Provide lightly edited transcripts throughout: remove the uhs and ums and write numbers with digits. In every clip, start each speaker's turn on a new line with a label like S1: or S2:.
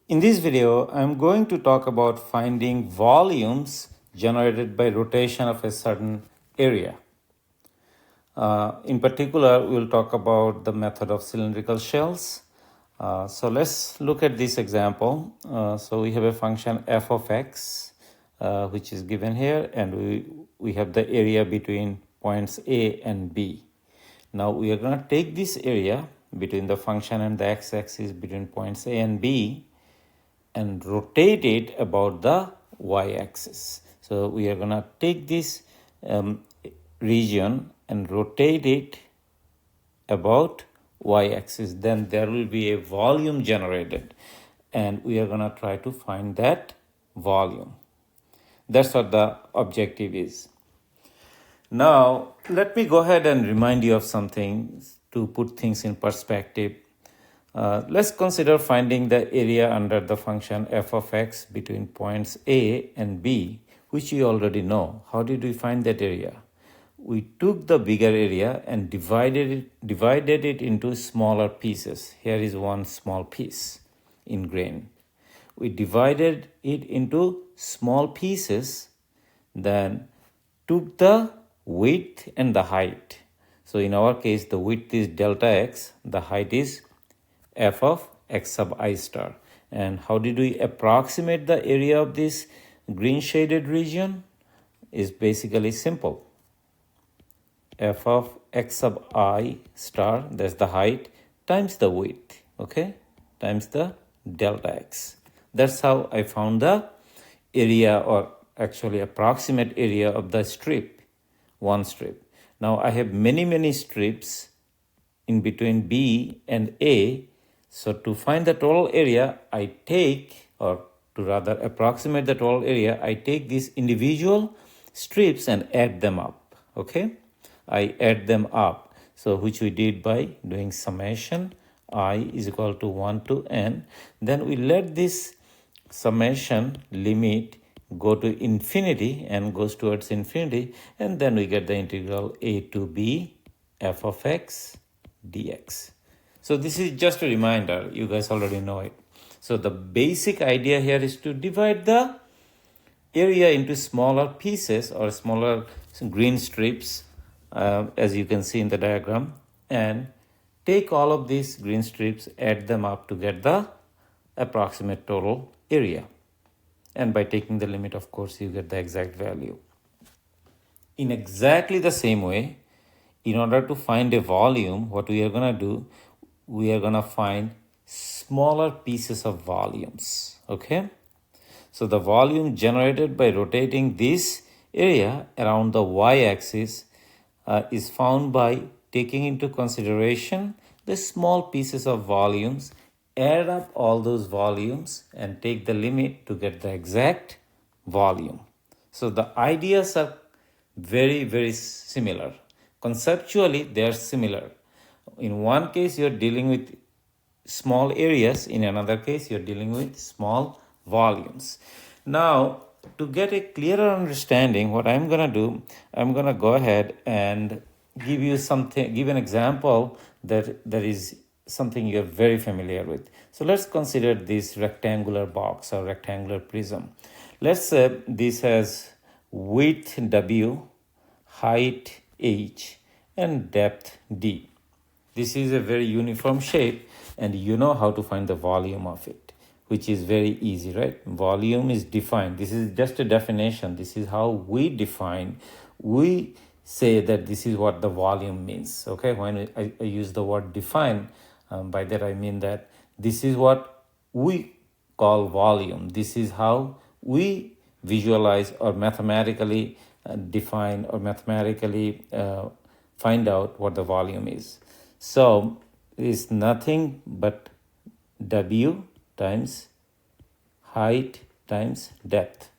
S1: In this video, I'm going to talk about finding volumes generated by rotation of a certain area. In particular, we'll talk about the method of cylindrical shells. So let's look at this example. So we have a function f of x, which is given here, and we have the area between points A and B. Now we are going to take this area between the function and the x-axis between points A and B and rotate it about the y-axis. So we are going to take this region and rotate it about y-axis. Then there will be a volume generated, and we are going to try to find that volume. That's what the objective is. Now, let me go ahead and remind you of something to put things in perspective. Let's consider finding the area under the function f of x between points A and B, which you already know. How did we find that area? We took the bigger area and divided it into smaller pieces. Here is one small piece in grain. We divided it into small pieces, then took the width and the height. So in our case, the width is delta x, the height is f of x sub I star. And how did we approximate the area of this green shaded region? Is basically simple. F of x sub I star, that's the height, times the width, okay, times the delta x. That's how I found the area, or actually approximate area of the strip, one strip. Now I have many strips in between B and A. So to find the total area, I take, or to rather approximate the total area, I take these individual strips and add them up, okay? I add them up, so which we did by doing summation I is equal to 1 to n. Then we let this summation limit go to infinity and goes towards infinity, and then we get the integral a to b f of x dx. So this is just a reminder, you guys already know it. So the basic idea here is to divide the area into smaller pieces or smaller green strips, as you can see in the diagram, and take all of these green strips, add them up to get the approximate total area. And by taking the limit, of course, you get the exact value. In exactly the same way, in order to find a volume, what we are going to do, we are going to find smaller pieces of volumes, okay? So the volume generated by rotating this area around the y-axis is found by taking into consideration the small pieces of volumes, add up all those volumes and take the limit to get the exact volume. So the ideas are very similar. Conceptually, they are similar. In one case, you're dealing with small areas. In another case, you're dealing with small volumes. Now, to get a clearer understanding, what I'm going to do, I'm going to go ahead and give you something, give an example that is something you're very familiar with. So let's consider this rectangular box or rectangular prism. Let's say this has width W, height H, and depth D. This is a very uniform shape, and you know how to find the volume of it, which is very easy, right? Volume is defined. This is just a definition. This is how we define. We say that this is what the volume means, okay? When I use the word define, by that I mean that this is what we call volume. This is how we visualize or mathematically define or mathematically find out what the volume is. So it is nothing but W times height times depth.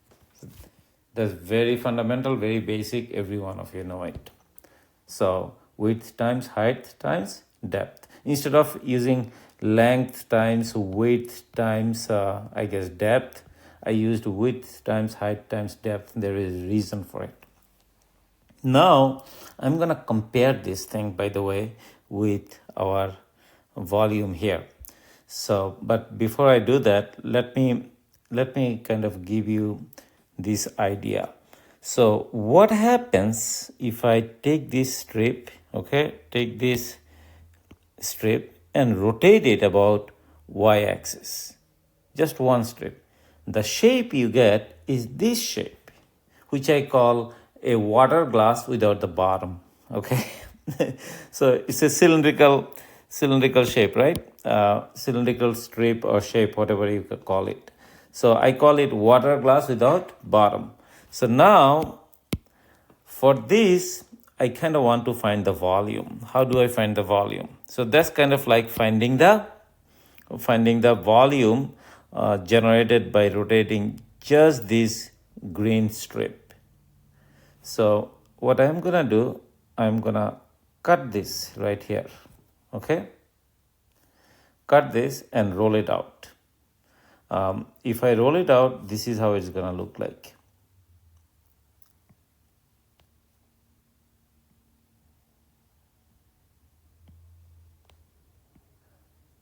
S1: That's very fundamental, very basic. Every one of you know it. So width times height times depth. Instead of using length times width times, depth, I used width times height times depth. There is a reason for it. Now, I'm going to compare this thing, by the way, with our volume here. So, but before I do that, let me kind of give you this idea. So, what happens if I take this strip, okay, take this strip and rotate it about y-axis, just one strip. The shape you get is this shape, which I call a water glass without the bottom. Okay, so it's a cylindrical shape, right? Cylindrical strip or shape, whatever you could call it. So I call it water glass without bottom. So now for this, I kind of want to find the volume. How do I find the volume? So that's kind of like finding the volume generated by rotating just this green strip. So what I'm gonna do, I'm gonna cut this right here, okay? Cut this and roll it out. If I roll it out, this is how it's gonna look like.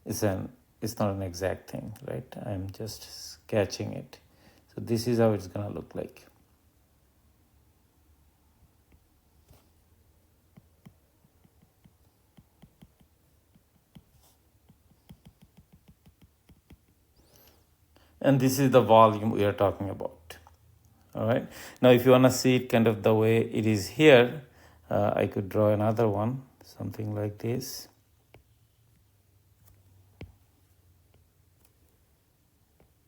S1: It's not an exact thing, right? I'm just sketching it. So this is how it's gonna look like. And this is the volume we are talking about. All right. Now, if you want to see it kind of the way it is here, I could draw another one, something like this.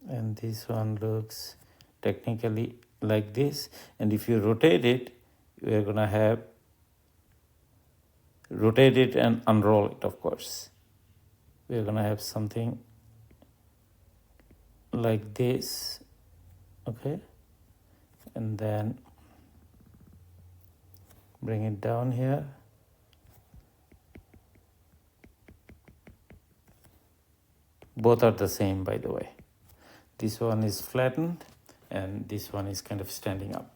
S1: And this one looks technically like this. And if you rotate it, we are going to have rotate it and unroll it, of course. We are going to have something like this, okay? And then bring it down here. Both are the same, by the way. This one is flattened and this one is kind of standing up.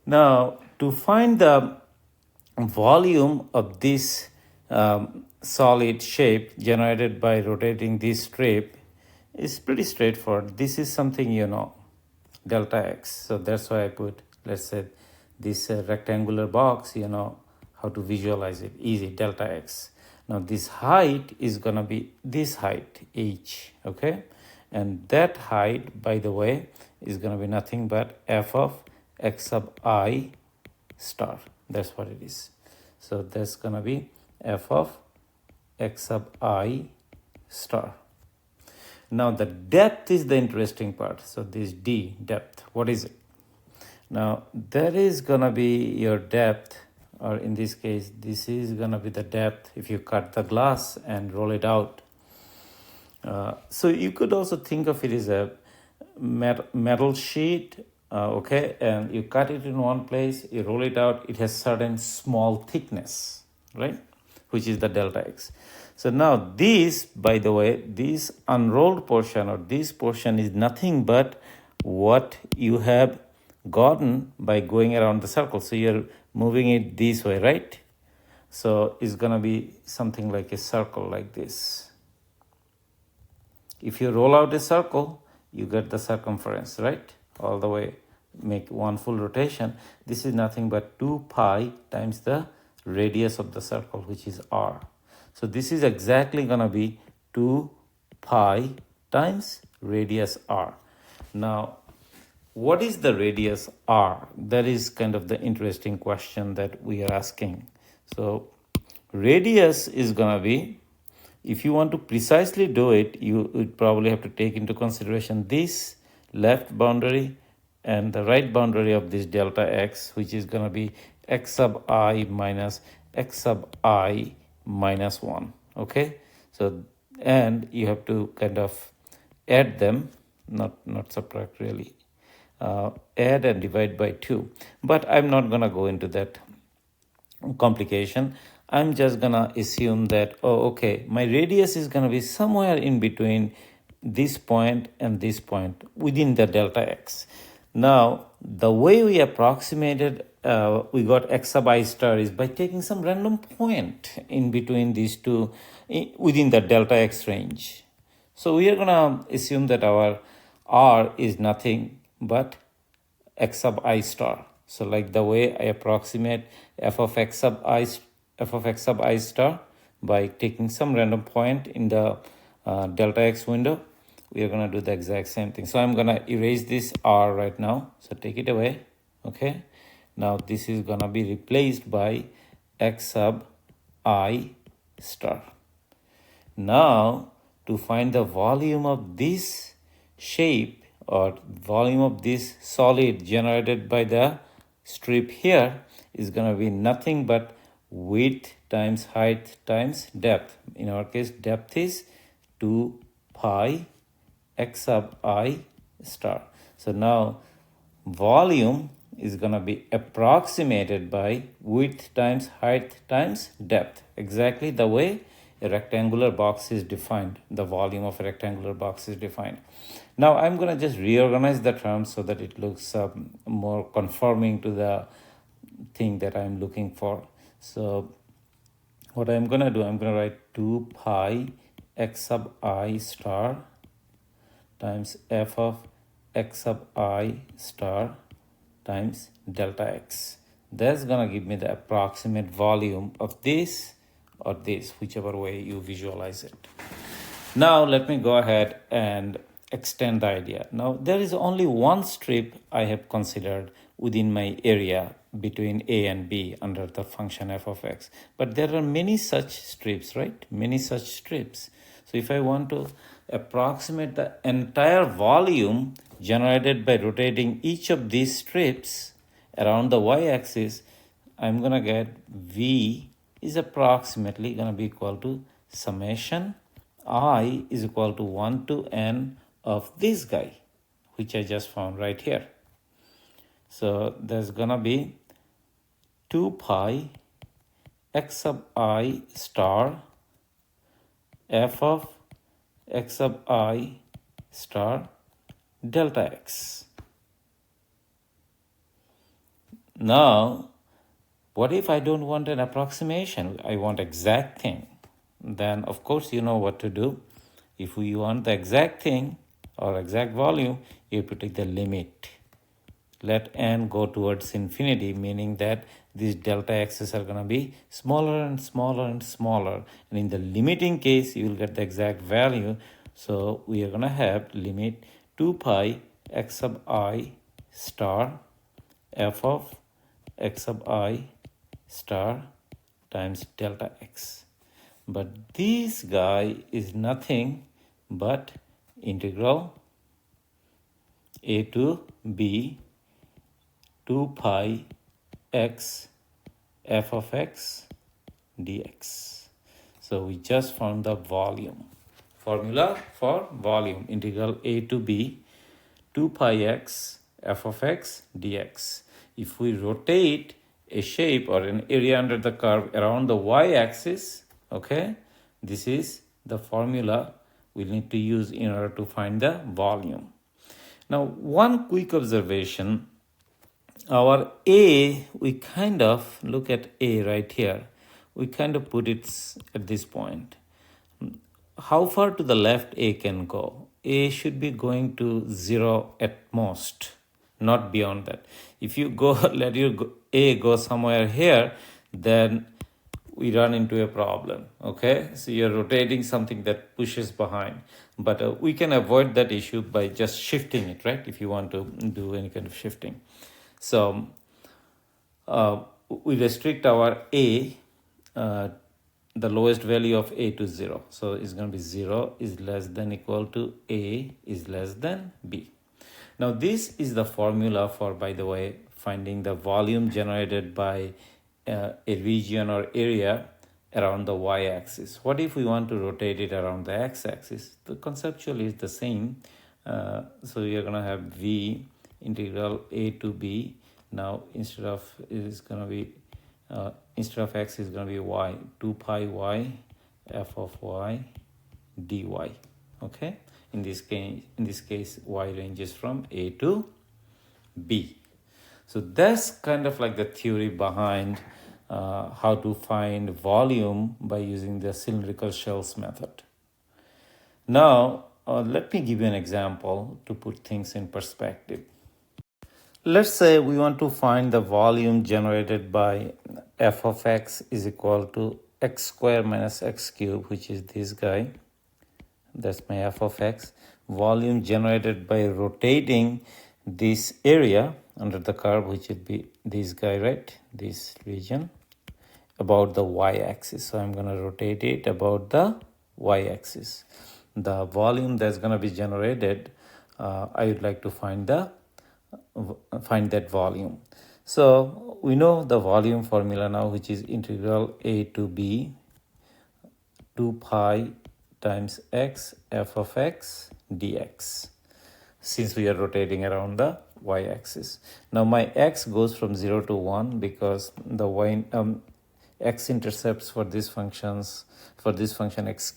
S1: Now, to find the volume of this solid shape generated by rotating this strip is pretty straightforward. This is something you know, delta x. So that's why I put, let's say, this rectangular box, you know how to visualize it, easy, delta x. Now this height is gonna be this height, h, okay? And that height, by the way, is gonna be nothing but f of x sub I star. That's what it is. So that's gonna be f of x sub I star. Now the depth is the interesting part. So this d, depth, what is it? Now that is gonna be your depth, or in this case, this is gonna be the depth if you cut the glass and roll it out. So you could also think of it as a metal sheet, okay, and you cut it in one place, you roll it out, it has certain small thickness, right, which is the delta x. So now this, by the way, this unrolled portion or this portion is nothing but what you have gotten by going around the circle. So you're moving it this way, right? So it's gonna be something like a circle like this. If you roll out a circle, you get the circumference, right? All the way, make one full rotation. This is nothing but 2 pi times the radius of the circle, which is r. So this is exactly gonna be 2 pi times radius r. Now, what is the radius r? That is kind of the interesting question that we are asking. So radius is gonna be, if you want to precisely do it, you would probably have to take into consideration this left boundary and the right boundary of this delta x, which is going to be x sub I minus x sub I minus 1. Okay, so and you have to kind of add them, not subtract really, add and divide by 2. But I'm not going to go into that complication. I'm just gonna assume that, oh, okay, my radius is gonna be somewhere in between this point and this point within the delta x. Now, the way we approximated, we got x sub I star is by taking some random point in between these two within the delta x range. So we are going to assume that our R is nothing but x sub I star. So like the way I approximate f of x sub I star by taking some random point in the delta x window, we are going to do the exact same thing. So I'm going to erase this R right now. So take it away. Okay. Now this is going to be replaced by x sub I star. Now to find the volume of this shape or volume of this solid generated by the strip here is going to be nothing but width times height times depth. In our case, depth is 2 pi x sub I star. So now volume is going to be approximated by width times height times depth, exactly the way a rectangular box is defined, the volume of a rectangular box is defined. Now I'm going to just reorganize the terms so that it looks more conforming to the thing that I'm looking for. So what I'm going to do, I'm going to write 2 pi x sub I star times f of x sub I star times delta x. That's going to give me the approximate volume of this or this, whichever way you visualize it. Now let me go ahead and extend the idea. Now there is only one strip I have considered within my area between a and b under the function f of x. But there are many such strips, right? Many such strips. So if I want to approximate the entire volume generated by rotating each of these strips around the y-axis, I'm going to get V is approximately going to be equal to summation I is equal to 1 to n of this guy, which I just found right here. So there's going to be 2 pi x sub I star f of x sub I star delta x. Now, what if I don't want an approximation? I want exact thing. Then, of course, you know what to do. If you want the exact thing or exact volume, you have to take the limit. Let n go towards infinity, meaning that these delta x's are going to be smaller and smaller and smaller. And in the limiting case, you will get the exact value. So we are going to have limit 2 pi x sub I star f of x sub I star times delta x. But this guy is nothing but integral a to b 2 pi x f of x dx. So we just found the volume. Formula for volume, integral a to b 2 pi x f of x dx. If we rotate a shape or an area under the curve around the y-axis, okay, this is the formula we need to use in order to find the volume. Now, one quick observation, our A, we kind of look at A right here. We kind of put it at this point. How far to the left A can go? A should be going to 0 at most, not beyond that. If you go, let your A go somewhere here, then we run into a problem, okay? So you're rotating something that pushes behind. But we can avoid that issue by just shifting it, right? If you want to do any kind of shifting. So we restrict our A, the lowest value of A to 0. So it's going to be 0 is less than equal to A is less than B. Now this is the formula for, by the way, finding the volume generated by a region or area around the y-axis. What if we want to rotate it around the x-axis? The conceptually is the same. So you're going to have V integral a to b. Now instead of x is going to be y, 2 pi y f of y dy. Okay, in this case y ranges from a to b. So that's kind of like the theory behind how to find volume by using the cylindrical shells method. Now, let me give you an example to put things in perspective. Let's say we want to find the volume generated by f of x is equal to x squared minus x cubed, which is this guy. That's my f of x. Volume generated by rotating this area under the curve, which would be this guy, right? This region, about the y-axis. So I'm going to rotate it about the y-axis. The volume that's going to be generated, I would like to find that volume. So we know the volume formula now, which is integral a to b 2 pi times x f of x dx, since we are rotating around the y-axis. Now my x goes from 0 to 1 because the x intercepts for this function x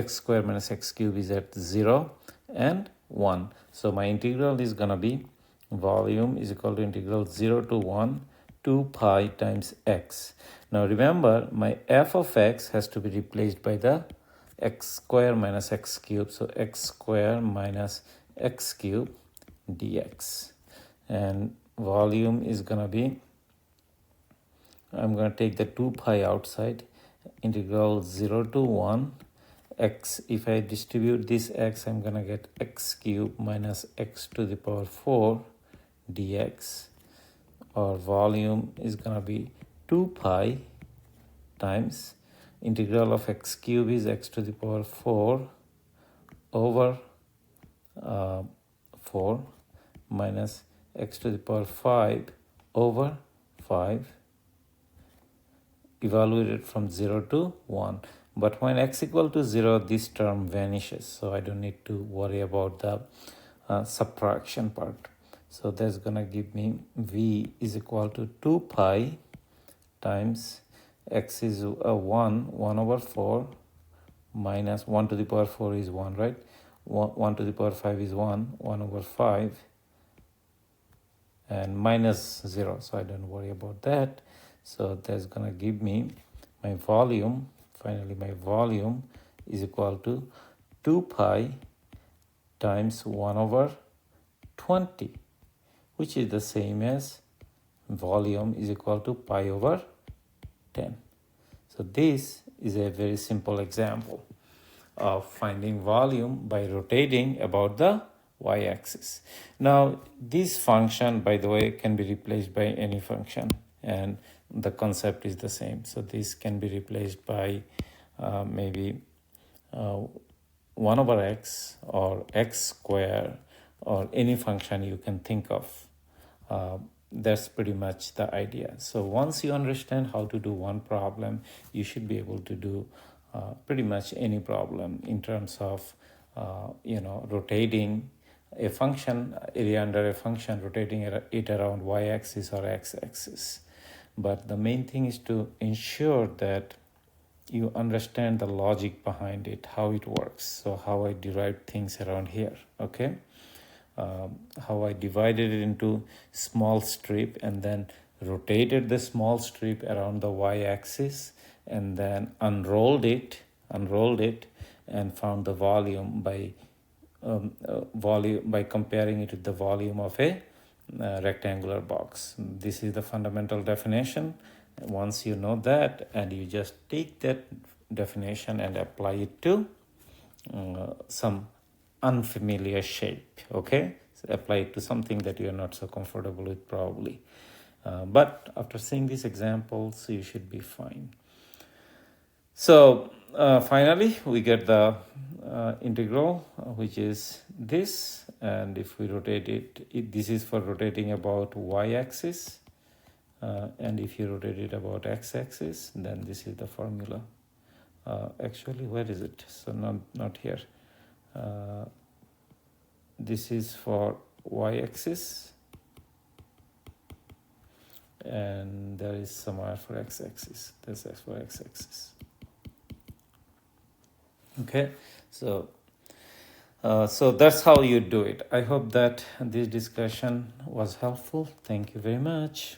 S1: squared minus x cubed is at 0 and 1. So my integral is going to be volume is equal to integral 0 to 1 2 pi times x. Now remember, my f of x has to be replaced by the x squared minus x cubed. So x squared minus x cubed dx. And volume is going to be, I'm going to take the 2 pi outside, integral 0 to 1 x. If I distribute this x, I'm going to get x cubed minus x to the power 4 dx. Or volume is going to be 2 pi times integral of x cubed is x to the power 4 over 4 minus x to the power 5 over 5, evaluated from 0 to 1. But when x equal to 0, this term vanishes, so I don't need to worry about the subtraction part. So that's going to give me v is equal to 2 pi times x is 1 over 4 minus 1 to the power 4 is 1, right? 1 to the power 5 is 1 over 5 and minus 0, so I don't worry about that. So that's going to give me my volume. Finally, my volume is equal to 2 pi times 1 over 20, which is the same as volume is equal to pi over 10. So this is a very simple example of finding volume by rotating about the y-axis. Now this function, by the way, can be replaced by any function, and the concept is the same. So this can be replaced by maybe 1 over x or x squared or any function you can think of. That's pretty much the idea. So once you understand how to do one problem, you should be able to do pretty much any problem in terms of rotating a function, area under a function, rotating it around y-axis or x-axis. But the main thing is to ensure that you understand the logic behind it, how it works. So how I derived things around here, okay? How I divided it into small strip and then rotated the small strip around the y-axis and then unrolled it and found the volume by comparing it to the volume of a rectangular box. This is the fundamental definition. Once you know that, and you just take that definition and apply it to some unfamiliar shape, okay? So apply it to something that you're not so comfortable with probably. But after seeing these examples, you should be fine. So finally, we get the integral, which is this. And if we rotate it, this is for rotating about y-axis. And if you rotate it about x-axis, then this is the formula. Actually, where is it? So not here. This is for y-axis, and there is somewhere for x-axis. That's for x-axis. Okay, so that's how you do it. I hope that this discussion was helpful. Thank you very much.